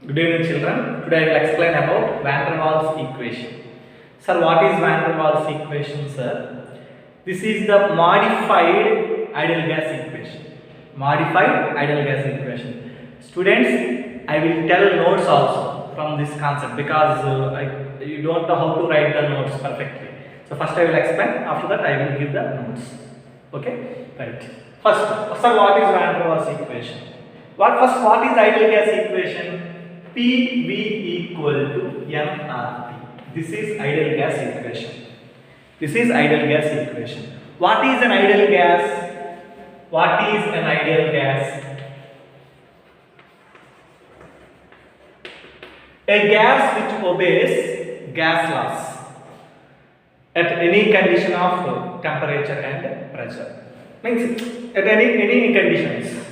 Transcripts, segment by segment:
Good evening, children. Today I will explain about van der Waals equation. Sir, what is van der Waals equation, sir? This is the modified ideal gas equation. Modified ideal gas equation. Students, I will tell notes also from this concept because you don't know how to write the notes perfectly. So first I will explain. After that I will give the notes. Okay? Right. First, sir, what is van der Waals equation? What is ideal gas equation? PV equal to nRT. This is ideal gas equation. This is ideal gas equation. What is an ideal gas? What is an ideal gas? A gas which obeys gas laws at any condition of temperature and pressure. Means at any conditions.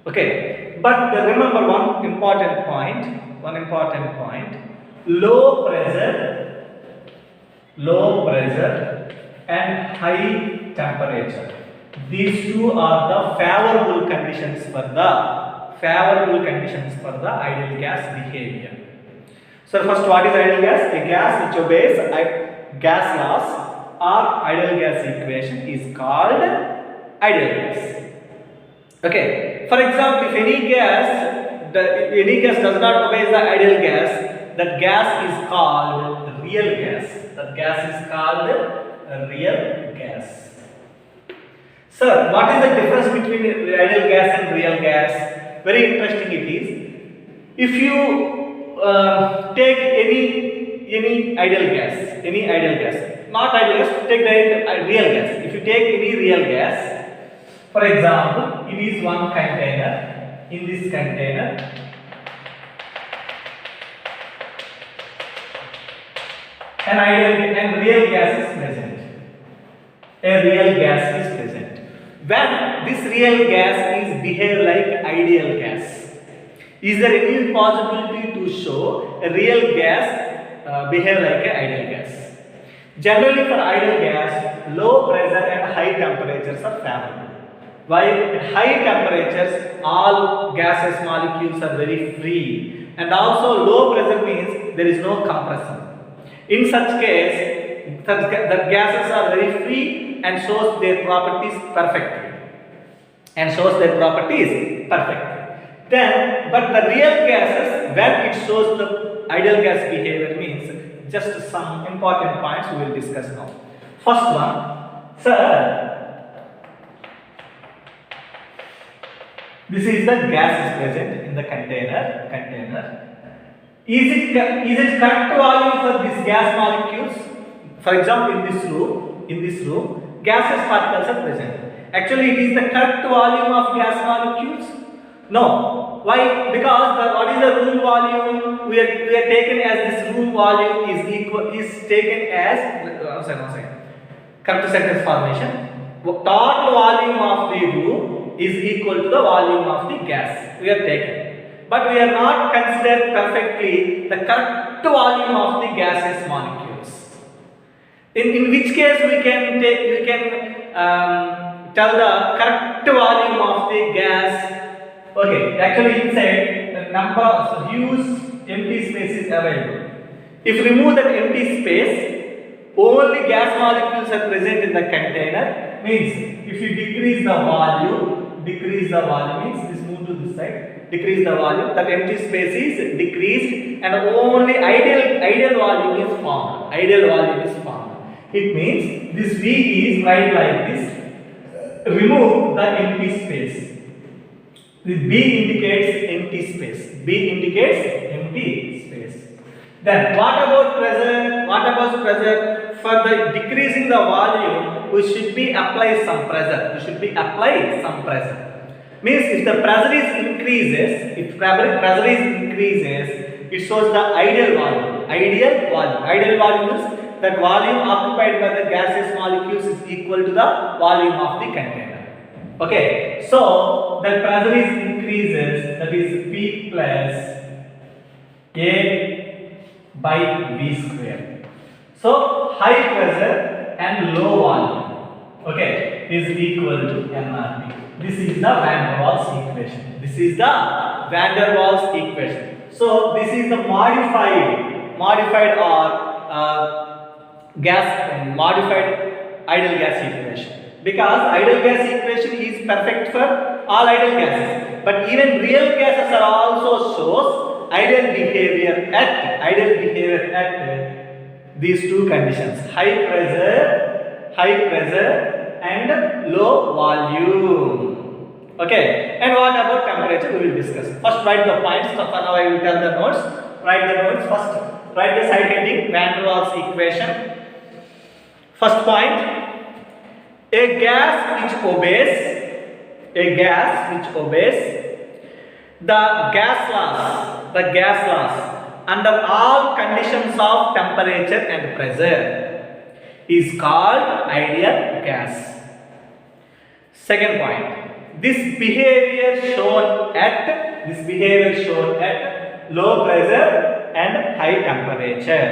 Okay. But remember one important point. Low pressure and high temperature. These two are the favorable conditions for the ideal gas behavior. So first, what is ideal gas? A gas which obeys gas laws or ideal gas equation is called ideal gas. Okay. For example, if any gas does not obey the ideal gas, that gas is called real gas. That gas is called real gas. Sir, what is the difference between ideal gas and real gas? Very interesting it is. If you take any ideal gas, not ideal gas, take the real gas. If you take any real gas, for example, it is one container. In this container, an real gas is present. A real gas is present. When this real gas is behave like ideal gas, is there any possibility to show a real gas behave like an ideal gas? Generally, for ideal gas, low pressure and high temperatures are favorable. While at high temperatures, all gaseous molecules are very free, and also low pressure means there is no compression. In such case, the gases are very free and shows their properties perfectly. Then, but the real gases, when it shows the ideal gas behavior means just some important points we will discuss now. First one, sir. This is the gas is present in the container. Is it correct volume for these gas molecules? For example, in this room, gaseous particles are present. Actually, it is the correct volume of gas molecules? No. Why? Because what is the room volume? We are taken as this room volume is taken as one second. Correct sentence formation. Total volume of the room is equal to the volume of the gas we are taken, but we are not considered perfectly the correct volume of the gaseous molecules. In which case we can tell the correct volume of the gas. Okay, actually inside the number, so huge empty space is available. If we remove that empty space, only gas molecules are present in the container. Means if you decrease the volume means this move to this side, decrease the volume, that empty space is decreased and only ideal volume is formed. It means this V is right like this. Remove the empty space. This B indicates empty space. Then what about pressure? For the decreasing the volume, we should be apply some pressure. Means if the pressure is increases, it shows the ideal volume. Ideal volume is that volume occupied by the gaseous molecules is equal to the volume of the container. Okay, so the pressure is increases, that is P plus A by V square. So high pressure and low volume, okay, is equal to nRT. This is the van der Waals equation. So this is the modified or modified ideal gas equation. Because ideal gas equation is perfect for all ideal gases, but even real gases are also shows ideal behavior at these two conditions: high pressure and low volume. Okay, and what about temperature? We will discuss. First, write the points. So for now, I will tell the notes. Write the notes first. Write the side heading: Van der Waals equation. First point: a gas which obeys the gas laws under all conditions of temperature and pressure is called ideal gas. Second point: this behavior shown at low pressure and high temperature.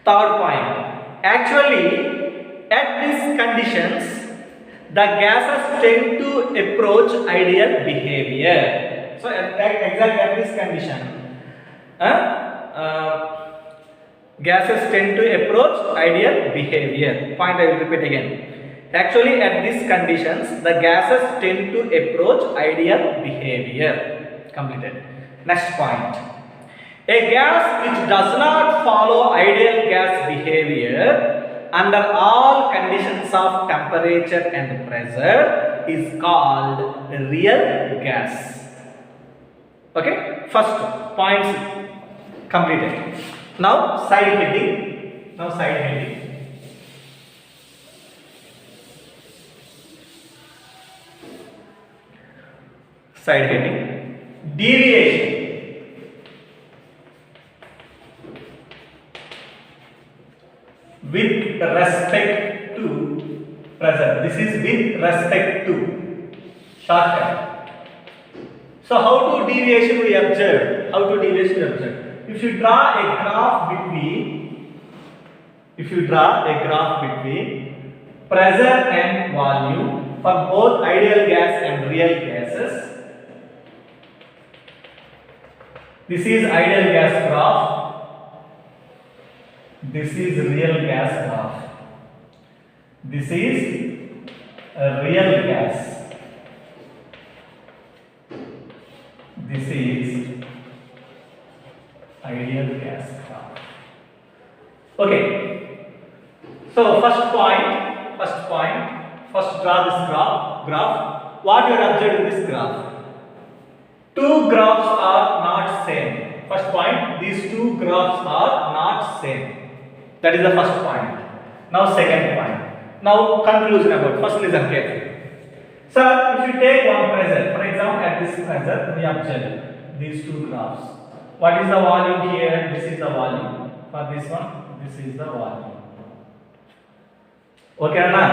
Third point: actually, at these conditions, the gases tend to approach ideal behavior. So, exactly at this condition, gases tend to approach ideal behavior. Point I will repeat again. Actually, at these conditions, the gases tend to approach ideal behavior. Completed. Next point: a gas which does not follow ideal gas behavior under all conditions of temperature and pressure is called real gas. Okay, first points completed. Now side heading. Side heading: deviation with respect to pressure. This is with respect to. Shortcut. So how to deviation we observe? If you draw a graph between pressure and volume for both ideal gas and real gases. This is ideal gas graph. This is real gas graph. This is a real gas. This is ideal gas graph. Okay. So first draw this graph. What you are observing in this graph? Two graphs are not same. First point: these two graphs are not same. That is the first point. Now second point. Now conclusion about. First listen carefully. So if you take one pressure, for example at this pressure, we observe these two graphs. What is the volume here? This is the volume. For this one, this is the volume. Okay, now.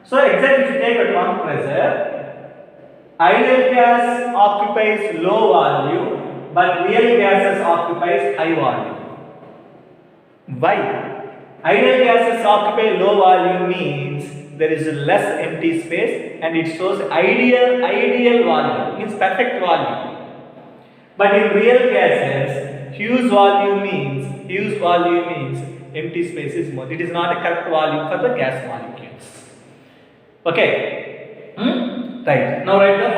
So exactly if you take at one pressure, ideal gas occupies low volume, but real gases occupies high volume. Why? Ideal gases occupy low volume means there is less empty space and it shows ideal volume, means perfect volume. But in real gases, huge volume means empty space is more. It is not a correct volume for the gas molecules. Okay? Right. Now write the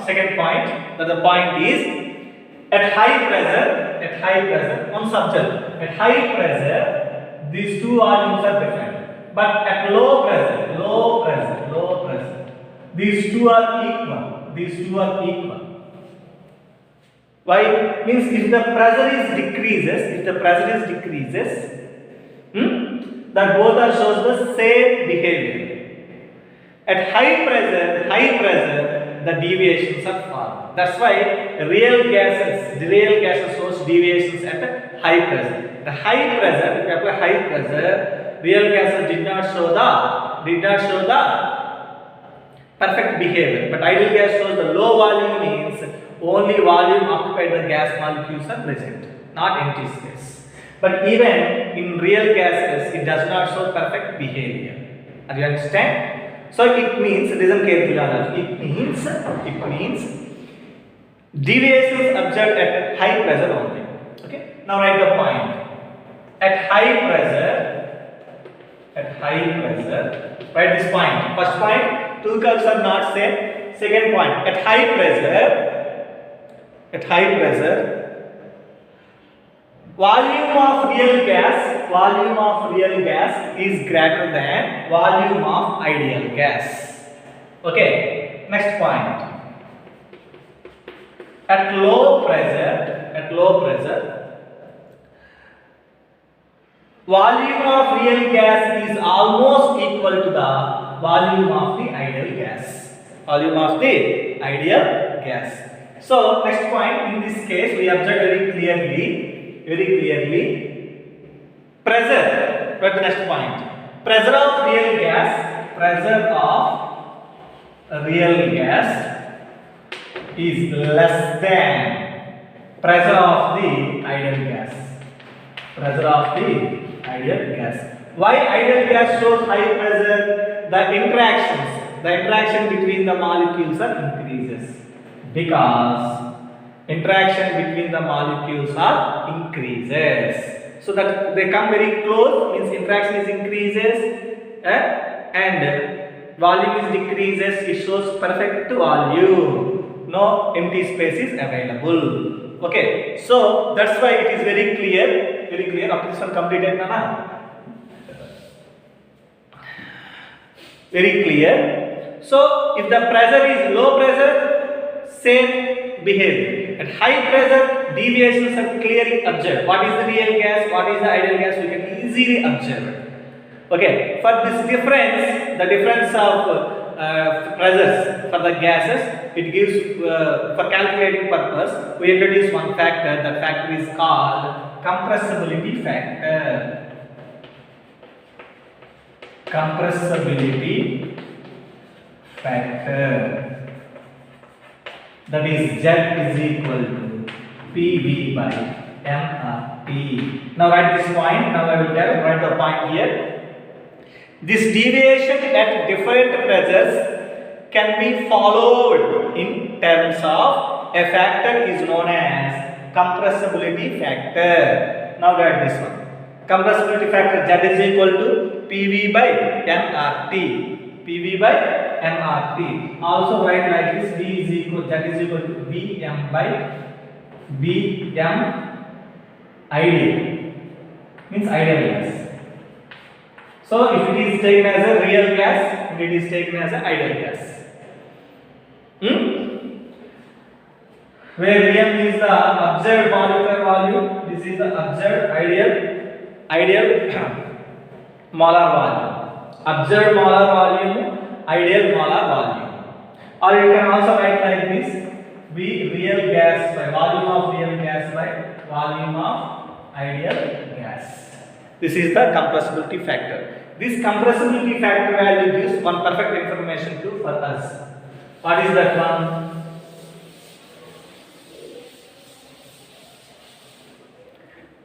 second point. That the point is at high pressure, one subject. At high pressure, these two volumes are different. But at low pressure, these two are equal. Why? Means if the pressure decreases, that both are shows the same behavior. At high pressure, the deviations are formed. That's why real gases shows deviations at high pressure. The high pressure, if you apply high pressure, real gases did not show the perfect behavior. But ideal gas shows the low volume means only volume occupied the gas molecules are present, not empty space. But even in real gases, it does not show perfect behavior. Do you understand? So it means, listen carefully, it means Deviations observed at high pressure only. Okay. Now write the point. At high pressure, write this point. First point, two curves are not same. Second point, at high pressure, volume of real gas is greater than volume of ideal gas. Okay. Next point. At low pressure, volume of real gas is almost equal to the volume of the ideal gas. So next point, in this case we observe very clearly pressure. Write the next point. Pressure of real gas is less than pressure of the ideal gas. Why ideal gas shows high pressure? The interaction between the molecules are increases. Because interaction between the molecules are increases. So that they come very close, means interaction is increases, and volume is decreases. It shows perfect volume. No empty space is available. Okay, so that's why it is very clear. Up to this one completed, Nana. Very clear. So if the pressure is low pressure, same behavior. At high pressure, deviations are clearly observed. What is the real gas? What is the ideal gas? We can easily observe. Okay, for this difference, the difference of pressures for the gases, it gives for calculating purpose we introduce one factor. That factor is called compressibility factor. That is Z is equal to PV by mRT. Now write this point. Now I will write the point here. This deviation at different pressures can be followed in terms of a factor is known as compressibility factor. Now write this one. Compressibility factor Z is equal to PV by mRT. Also write like this. Z is equal to Vm by Vm ideal. Means ideal gas. So if it is taken as a real gas, and it is taken as an ideal gas. Where Vm is the observed molecular volume, this is the observed ideal molar volume. Observed molar volume, ideal molar volume. Or you can also write like this: V real gas by volume of real gas by volume of ideal gas. This is the compressibility factor. This compressibility factor value gives one perfect information to for us. What is that one?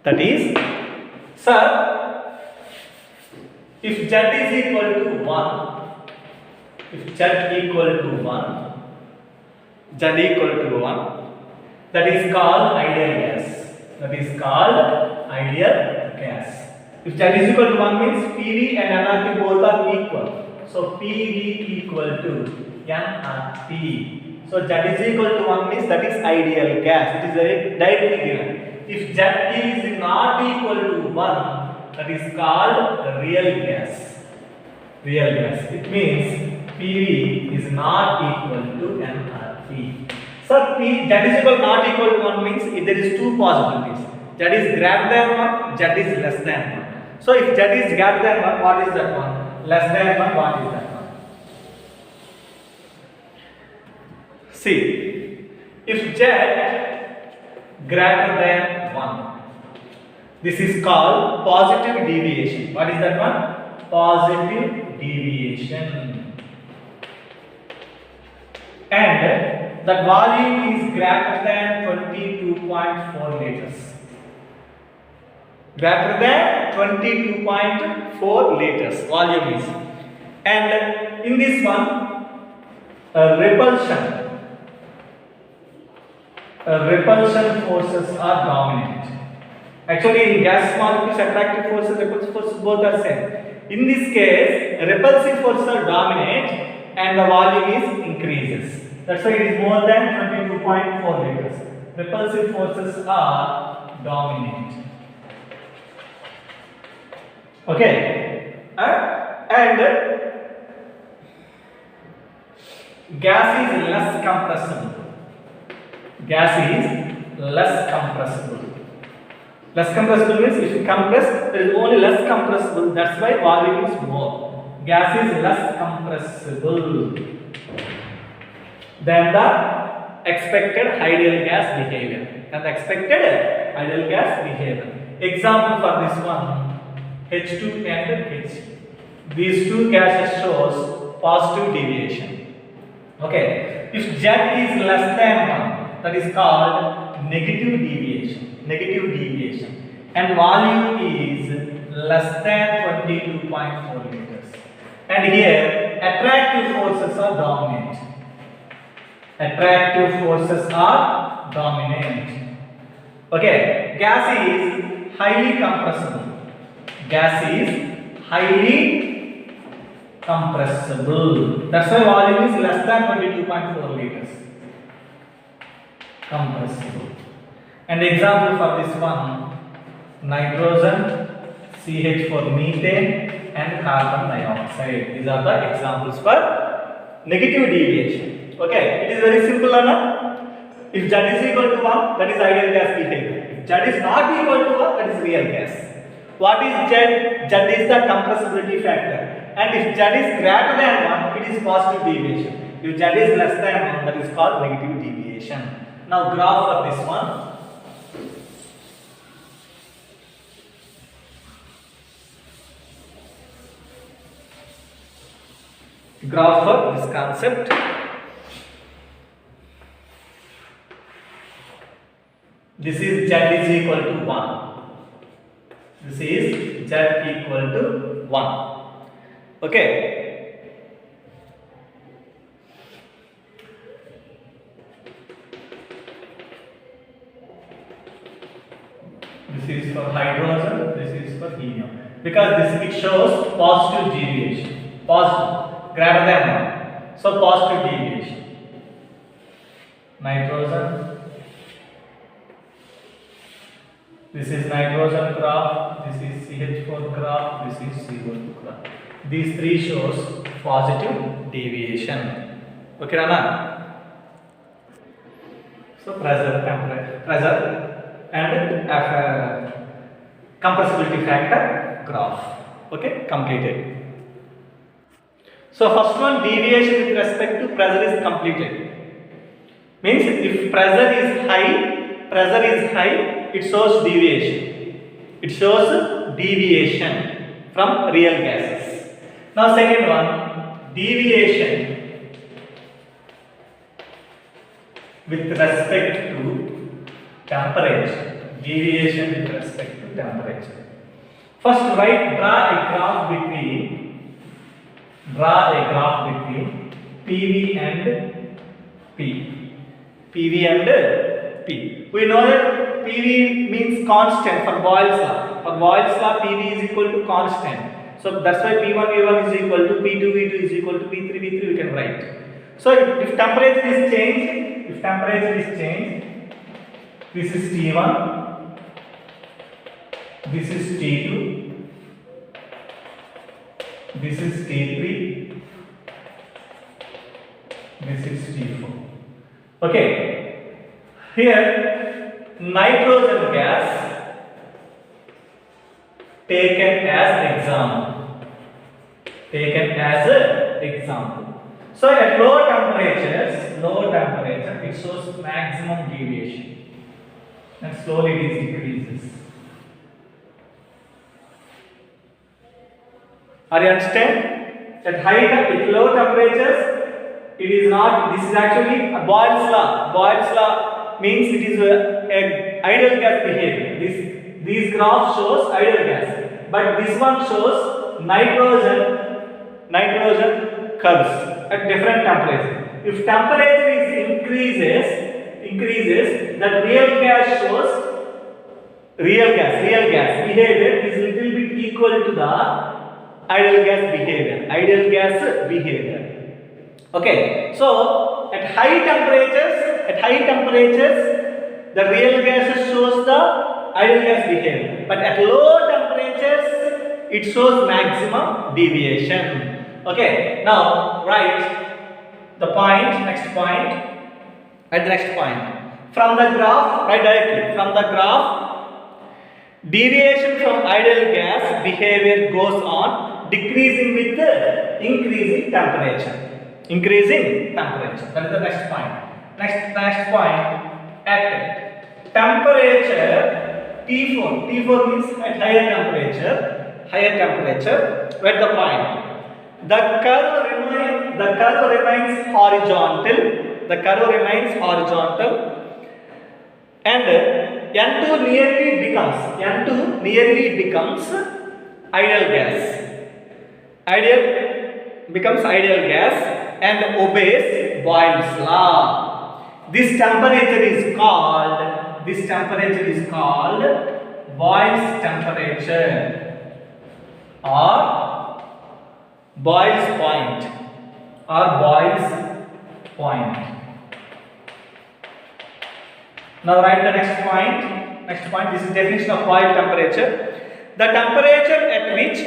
That is, sir, if Z is equal to 1, that is called ideal gas. If Z is equal to 1 means PV and nRT both are equal. So PV equal to nRT. So Z is equal to 1 means that is ideal gas. It is directly given. If Z is not equal to 1, that is called real gas. It means PV is not equal to nRT. So Z is equal not equal to 1 means there is two possibilities. Z is greater than 1, Z is less than 1. So if Z is greater than 1, what is that one? Less than 1, what is that one? See, if Z greater than 1, this is called positive deviation. What is that one? Positive deviation. And that volume is greater than 22.4 liters. Greater than 22.4 liters volume is. And in this one, repulsion repulsion forces are dominant. Actually, in gas molecules, attractive forces, repulsive forces both are same. In this case, repulsive forces are dominant and the volume is increases. That's why it is more than 22.4 liters. Repulsive forces are dominant. Okay, and gas is less compressible. Gas is less compressible. Less compressible means if you compress, there is only less compressible. That's why volume is more. Gas is less compressible than the expected ideal gas behavior. Example for this one, H2 and H. These two gases shows positive deviation. Okay, if Z is less than 1, that is called negative deviation. And volume is less than 22.4 liters. And here, attractive forces are dominant. Okay, gas is highly compressible. That's why volume is less than 22.4 liters. Compressible. And example for this one, nitrogen, CH for methane and carbon dioxide. These are the examples for negative deviation. Okay, it is very simple enough. If Z is equal to 1, that is ideal gas behavior. If Z is not equal to 1, that is real gas. What is Z? Z is the compressibility factor. And if Z is greater than 1, it is positive deviation. If Z is less than 1, that is called negative deviation. Now graph for this one. Graph for this concept. This is Z is equal to 1. This is Z equal to 1. Okay. This is for hydrogen, this is for helium. Because it shows positive deviation. Positive, greater than 1. So positive deviation. Nitrogen. This is nitrogen graph, this is CH4 graph, this is CO2 graph. These three shows positive deviation. Okay, Rana? So pressure, temperature, pressure and compressibility factor graph. Okay, completed. So first one, deviation with respect to pressure is completed. Means if pressure is high, it shows deviation. It shows deviation from real gases. Now second one, deviation with respect to temperature. Deviation with respect to temperature. First draw a graph between PV and P. PV and P. We know that PV means constant for Boyle's law. For Boyle's law, PV is equal to constant. So that's why P1 V1 is equal to P2 V2 is equal to P3 V3 we can write. So if temperature is changed, this is T1, this is T2, this is T3, this is T4. Okay, here nitrogen gas taken as example. So at low temperature it shows maximum deviation and slowly it decreases. Are you understand? At low temperatures it is not, this is actually a Boyle's law. Boyle's law means it is a ideal gas behavior. These graphs shows ideal gas, but this one shows nitrogen curves at different temperature. If temperature is increases, that real gas shows real gas behavior is little bit equal to the ideal gas behavior. Okay, so at high temperatures the real gas shows the ideal gas behavior, but at low temperatures it shows maximum deviation. Okay, now write the point, next point, at the next point. From the graph, write directly, from the graph, deviation from ideal gas behavior goes on decreasing with the increasing temperature. That is the next point. Next point, at temperature T4 means at higher temperature, write the point. The curve remains horizontal. And N2 nearly becomes ideal gas and obeys Boyle's law. This temperature is called Boyle's temperature or Boyle's point. Now write the next point. This is definition of Boyle temperature. The temperature at which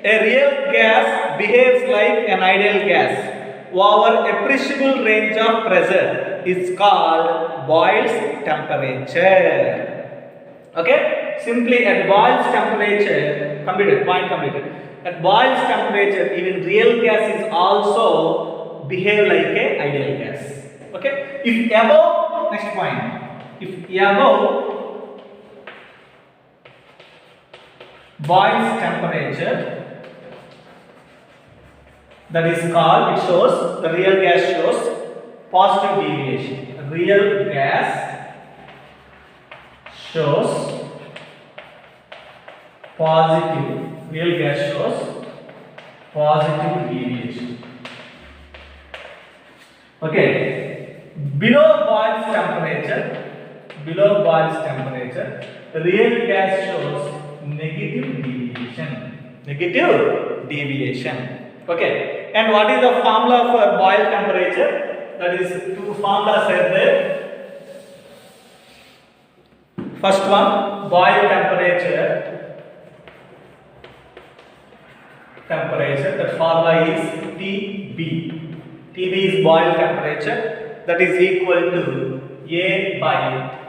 a real gas behaves like an ideal gas over appreciable range of pressure is called Boyle's temperature. Okay, simply at Boyle's temperature, point completed. At Boyle's temperature, even real gases also behave like an ideal gas. Okay, if above, next point, if above Boyle's temperature, that is called, it shows, the real gas shows positive deviation. Real gas shows positive deviation. Okay, below Boyle's temperature, the real gas shows negative deviation. Okay, and what is the formula for Boyle temperature? That is, two formulas are there. First one, Boyle temperature. That formula is TB. TB is Boyle temperature. That is equal to A by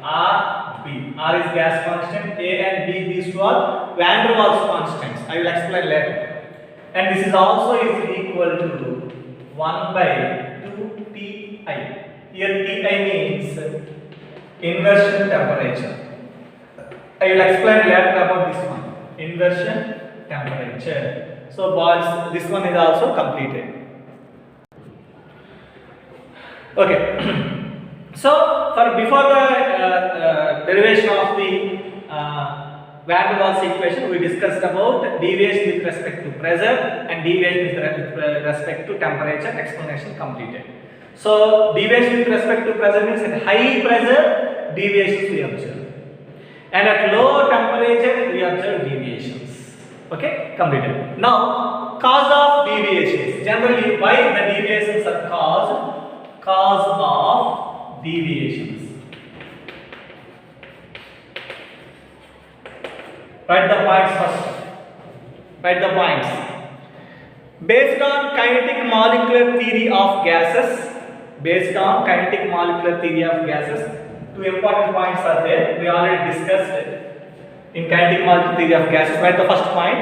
RB. R is gas constant. A and B, these two are Van der Waals constants. I will explain later. And this is also is equal to 1 by 2 Ti. Here Ti means inversion temperature. I will explain later about this one. Inversion temperature. So Boyle's, this one is also completed. Okay. So before the derivation of the Van der Waals equation, we discussed about deviation with respect to pressure and deviation with respect to temperature. Explanation completed. So deviation with respect to pressure means at high pressure deviations we observe, and at low temperature we observe deviations. Okay, completed. Now cause of deviations. Generally, why the deviations are caused? Cause of deviations. Write the points first. Based on kinetic molecular theory of gases, two important points are there. We already discussed in kinetic molecular theory of gases. Write the first point.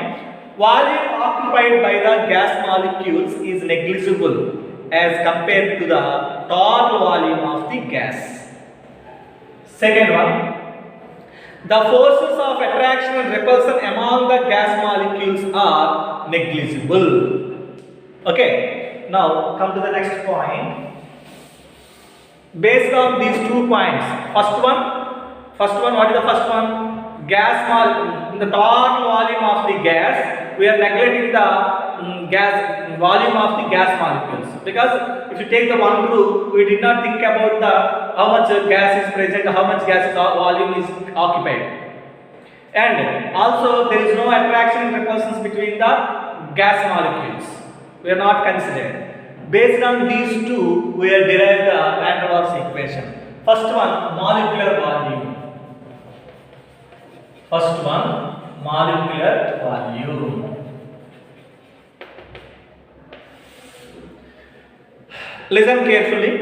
Volume occupied by the gas molecules is negligible as compared to the total volume of the gas. Second one. The forces of attraction and repulsion among the gas molecules are negligible. Okay, now come to the next point. Based on these 2 points, first one, what is the first one? In the total volume of the gas, we are neglecting the gas volume of the gas molecules, because if you take the one group, we did not think about the how much gas is present, how much gas is volume is occupied. And also there is no attraction and repulsions between the gas molecules. We are not considering. Based on these two, we have derived the van der Waals equation. First one, molecular volume. First one, molecular volume. Listen carefully.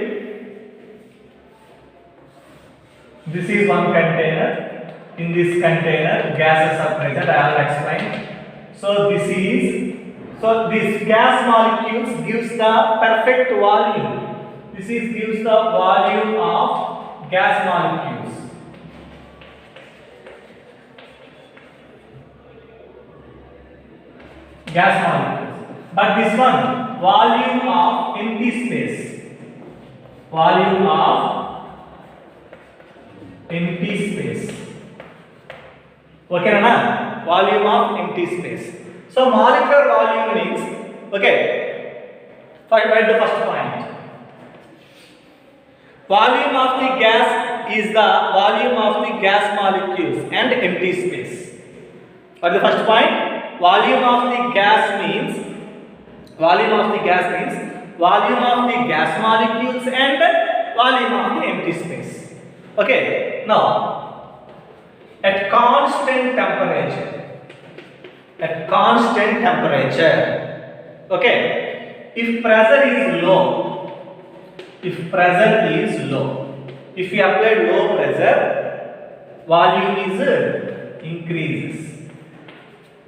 This is one container. In this container, gases are present. I will explain. So this gas molecules gives the perfect volume. This gives the volume of gas molecules. Gas molecules. But this one, volume of empty space. Volume of empty space. Okay, na? Volume of empty space. So molecular volume means, okay, write the first point. Volume of the gas is the volume of the gas molecules and empty space. What is the first point? Volume of the gas means volume of the gas molecules and volume of the empty space. Okay, now at constant temperature, okay, if pressure is low, if we apply low pressure, volume is increases.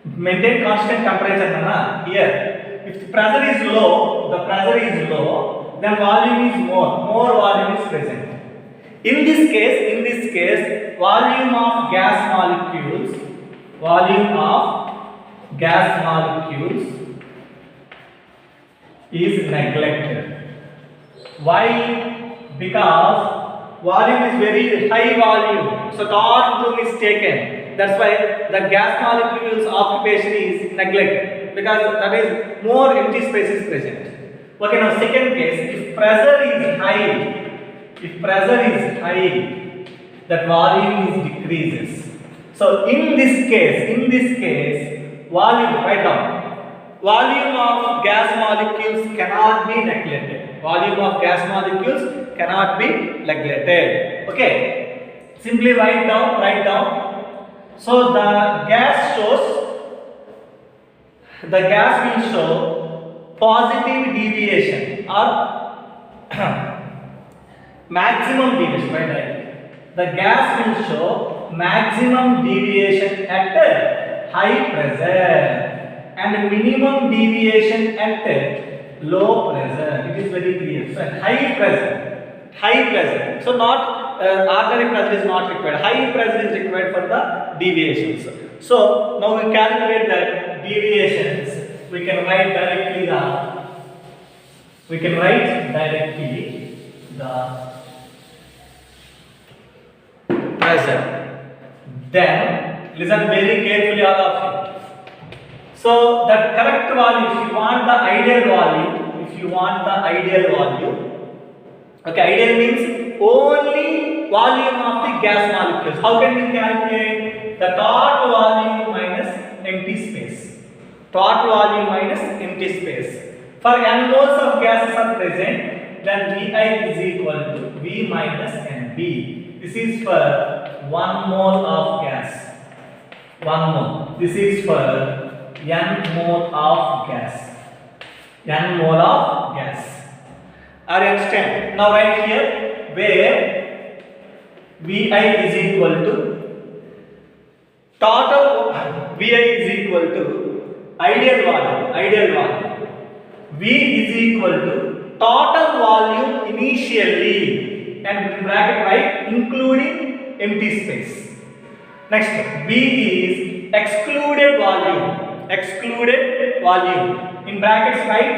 Maintain constant temperature here. If the pressure is low, then volume is more volume is present. In this case, volume of gas molecules is neglected. Why? Because volume is very high volume, so thought room is taken. That's why the gas molecules occupation is neglected, because that is more empty space is present. Okay, now second case, if pressure is high, that volume is decreases. So in this case, volume, write down. Volume of gas molecules cannot be neglected. Volume of gas molecules cannot be neglected. Okay, simply write down. So the gas will show positive deviation or maximum deviation. Right? The gas will show maximum deviation at high pressure and minimum deviation at low pressure. It is very clear. So at high pressure. So not ordinary pressure is not required. High pressure is required for the deviations. So now we calculate the deviations. We can write directly the pressure. Then listen very carefully, all of you. So the correct value, if you want the ideal value, okay, ideal means only volume of the gas molecules. How can we calculate? The total volume minus empty space. Total volume minus empty space. For n moles of gases are present, then Vi is equal to V minus Nb. This is for 1 mole of gas. 1 mole. This is for n mole of gas. N mole of gas. Are you understand? Now right here, where Vi is equal to total, Vi is equal to ideal volume. V is equal to total volume initially, and in bracket write including empty space. Next, B is excluded volume. In brackets write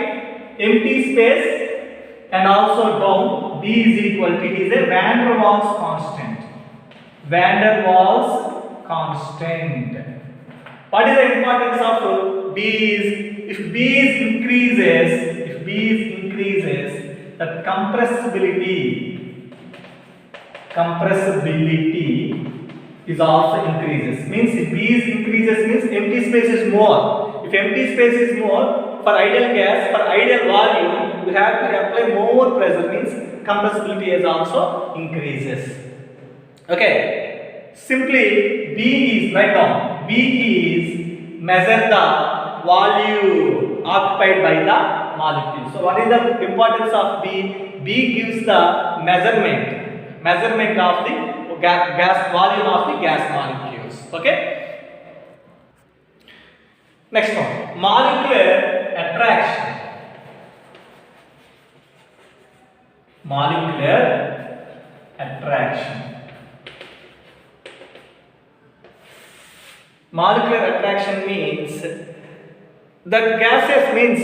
empty space, and also down B is equal to, it is a van der Waals constant. What is the importance of B is if B is increases, the compressibility is also increases. Means if B is increases means empty space is more. If empty space is more, for ideal gas, for ideal volume, we have to apply more pressure, means compressibility is also increases. Okay. Simply B is, write down, B is measure the volume occupied by the molecule. So what is the importance of B? B gives the measurement of the gas volume of the gas molecules. Okay. Next one, molecular attraction. Molecular attraction means that gases means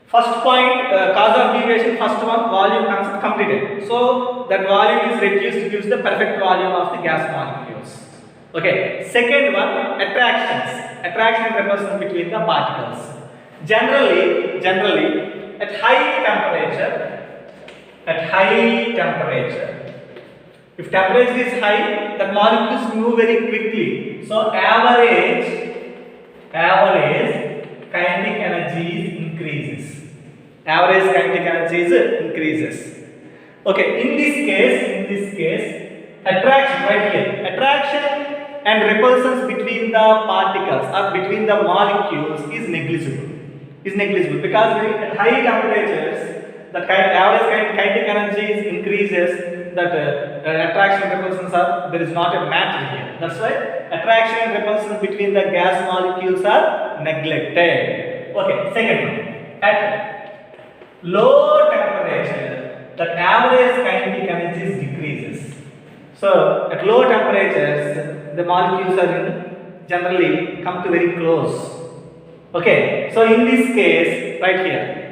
first point, cause of deviation, first one, volume concept completed. So that volume is reduced, gives the perfect volume of the gas molecules. Okay. Second one, attraction and repulsion between the particles. Generally at high temperature, if temperature is high, the molecules move very quickly. So average kinetic energy increases. Okay, in this case, attraction, right here, attraction and repulsions between the particles or between the molecules is negligible. Because at high temperatures, the average kinetic energy increases. That attraction and repulsions are, there is not a matter here. That's why attraction and repulsion between the gas molecules are neglected. Okay, second one, at low temperature, the average kinetic energy decreases. So at low temperatures, the molecules are generally come to very close. Okay, so in this case, right here,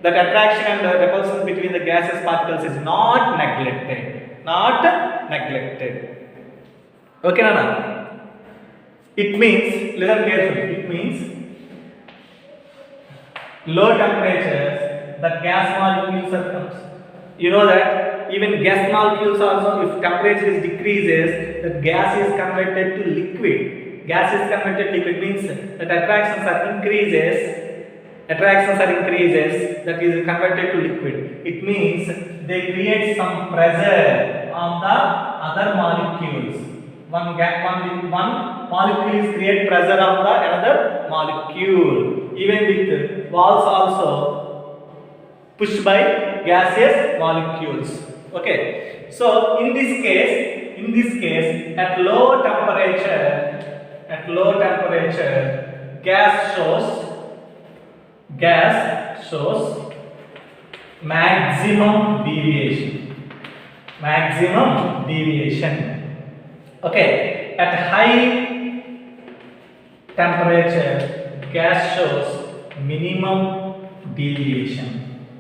that attraction and repulsion between the gaseous particles is not neglected. Okay, Nana? It means, listen carefully, it means low temperatures, the gas molecules are, you know that even gas molecules also, if temperature decreases, the gas is converted to liquid. Means that attractions are increases, that is converted to liquid. It means they create some pressure on the other molecules. One molecule create pressure on the another molecule. Even with walls also pushed by gaseous molecules. Okay. So in this case, at low temperature, gas shows maximum deviation. Okay, at high temperature, gas shows minimum deviation.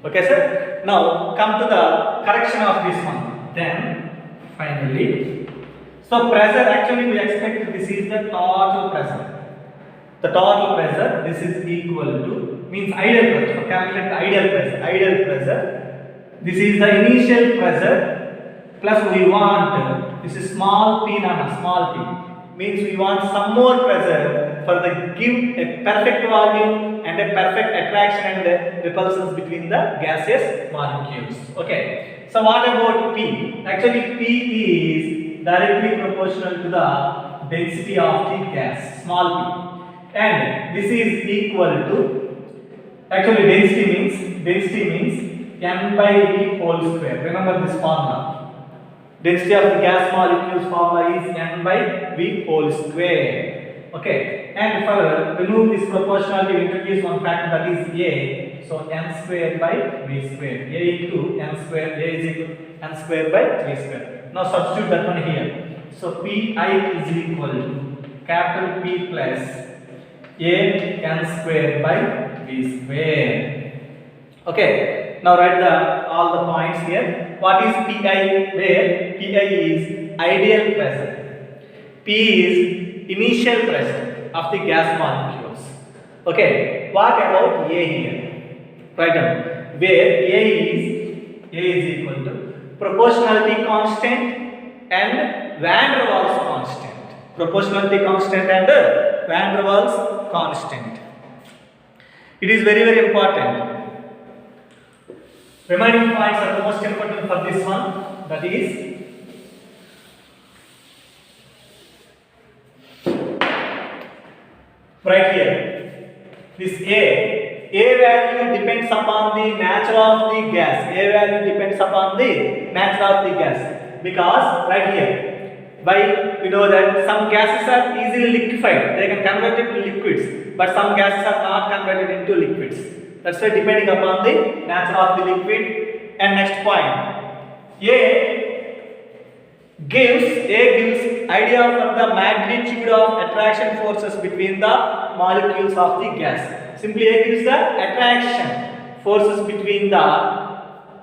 Okay, sir. Now come to the correction of this one. Then finally, so pressure, actually we expect this is the total pressure. This is equal to, means ideal pressure. So calculate the ideal pressure. This is the initial pressure plus we want, this is small p, means we want some more pressure for the give a perfect volume and a perfect attraction and repulsions between the gaseous molecules. Okay. So what about P? Actually P is directly proportional to the density of the gas, small p. And this is equal to, actually density means n by v whole square. Remember this formula. Density of the gas molecules formula is n by v whole square. Okay. And for remove this proportionality, we introduce one factor, that is a. So n square by v square. A into n square. A is equal to n square by v square. Now substitute that one here. So Pi is equal to capital P plus a n square by v square. Okay. Now write all the points here. What is Pi? Where Pi is ideal pressure. P is initial pressure of the gas molecules. Okay, what about A here? Write down where A is equal to proportionality constant and van der Waals constant. Proportionality constant and van der Waals constant. It is very important. Remaining points are the most important for this one. That is right here. This A value depends upon the nature of the gas. A value depends upon the nature of the gas. Because right here, why we know that some gases are easily liquefied. They can convert it to liquids. But some gases are not converted into liquids. That's why depending upon the nature of the liquid. And next point, A gives idea for the magnitude of attraction forces between the molecules of the gas. Simply A gives the attraction forces between the.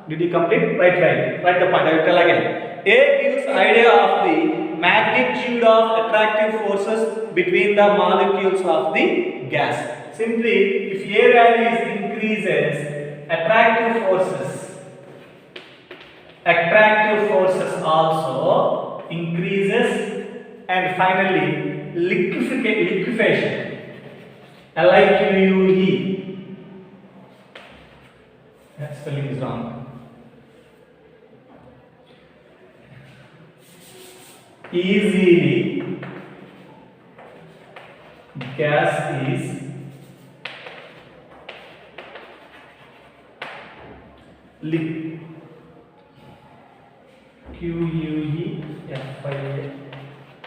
Did you complete? Right. Write the point. I will tell again. A gives idea of the magnitude of attractive forces between the molecules of the gas. Simply, if A value increases, attractive forces also increases, and finally liquefaction. LIQUE. That spelling is wrong. Easily gas is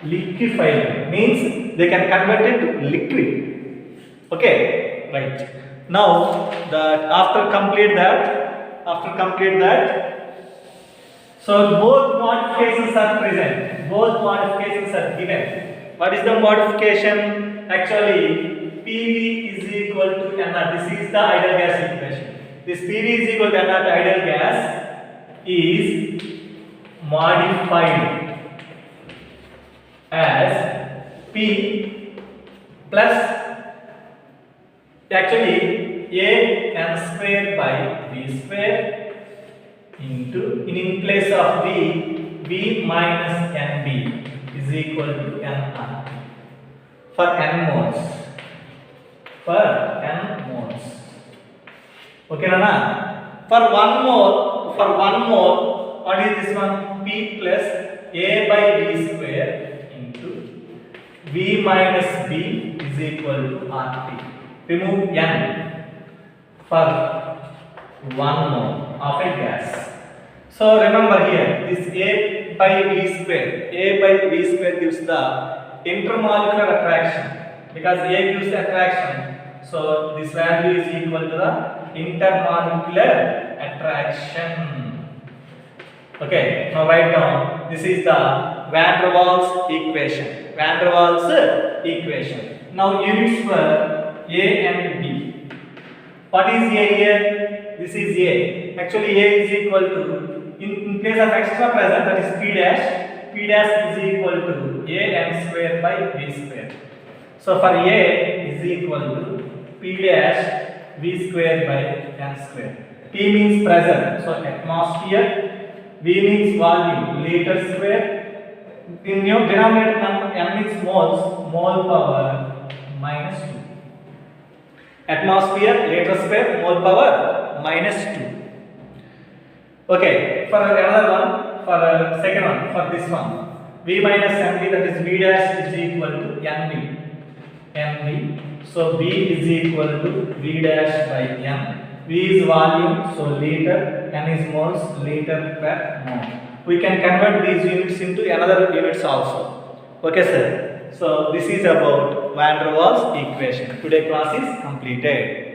liquefied means they can convert it to liquid. Okay, right. Now after complete that, so both modifications are present. Both modifications are given. What is the modification? Actually, PV is equal to NR. This is the ideal gas equation. This PV is equal to NR, the ideal gas is modified as P plus actually A n square by V square into in place of V minus NB is equal to NR for n moles. Okay, Nana? For one mole, what is this one? P plus A by V square into V minus B is equal to RT. Remove N for one mole of a gas. So remember here, this A by V square gives the intermolecular attraction, because A gives the attraction. So this value is equal to the intermolecular attraction. Okay, now write down. This is the van der Waals equation. Now units for A and B. What is A here? This is A. Actually, A is equal to, in case of extra present, that is P dash is equal to A n square by V square. So for A is equal to P dash V square by n square. P means pressure, so atmosphere. V means volume, liter square. In your denominator number, n means moles, mole power minus 2. Atmosphere, liter square, mole power minus 2. Okay, for another one, for second one, for this one, V minus NB, that is V dash is equal to NB. So V is equal to V dash by N. V is volume, so liter, N is moles, liter per mole. We can convert these units into another units also. Okay, sir. So this is about van der Waals equation. Today class is completed.